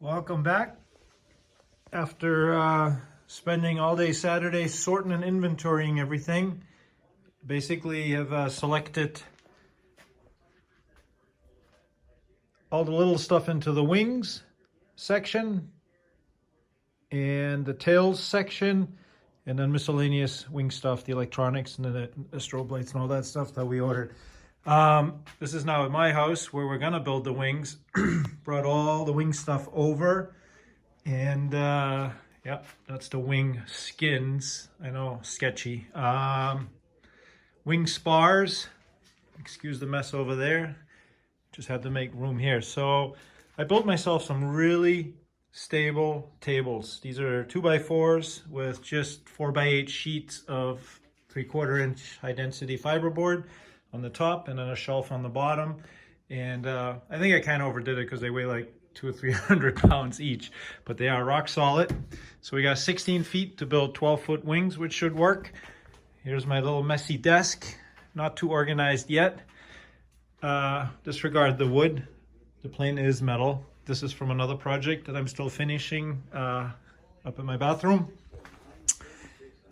Welcome back. After spending all day Saturday sorting and inventorying everything, basically have selected all the little stuff into the wings section and the tails section, and then miscellaneous wing stuff, the electronics and the strobe lights and all that stuff that we ordered. This is now at my house where we're gonna build the wings. Brought all the wing stuff over, and yeah, that's the wing skins. I know, sketchy. Wing spars, excuse the mess over there, just had to make room here. So I built myself some really stable tables. These are 2x4s with just 4x8 sheets of 3/4 inch high density fiberboard on the top and then a shelf on the bottom. And I think I kind of overdid it because they weigh like 200 or 300 pounds each, but they are rock solid. So we got 16 feet to build 12-foot wings, which should work. Here's my little messy desk, not too organized yet. Disregard the wood. The plane is metal. This is from another project that I'm still finishing up in my bathroom.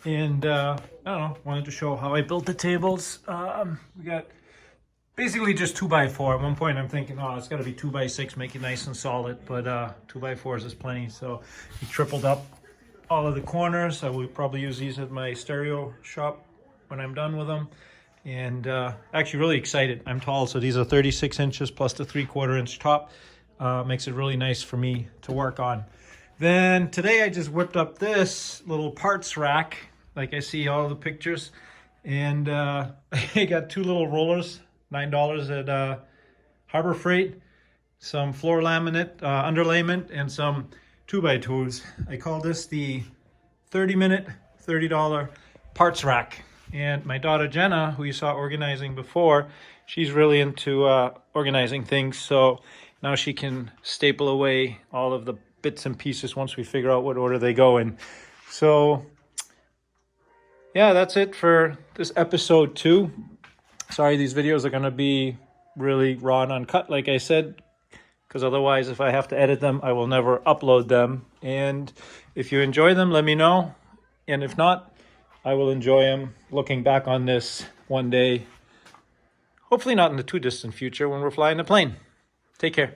And I don't know, wanted to show how I built the tables. We got basically just 2x4. At one point I'm thinking, oh, it's got to be 2x6, make it nice and solid, but 2x4s is plenty. So we tripled up all of the corners. I will probably use these at my stereo shop when I'm done with them. And actually really excited. I'm tall, so these are 36 inches plus the 3/4 inch top. Makes it really nice for me to work on. Then today I just whipped up this little parts rack, like I see all the pictures, and I got two little rollers, $9 at Harbor Freight, some floor laminate, underlayment, and some 2x2s. I call this the 30-minute, $30 parts rack. And my daughter Jenna, who you saw organizing before, she's really into organizing things, so now she can staple away all of the bits and pieces once we figure out what order they go in. So yeah, that's it for this episode 2. Sorry, these videos are going to be really raw and uncut, like I said, because otherwise if I have to edit them, I will never upload them. And if you enjoy them, let me know. And if not, I will enjoy them looking back on this one day, hopefully not in the too distant future when we're flying the plane. Take care.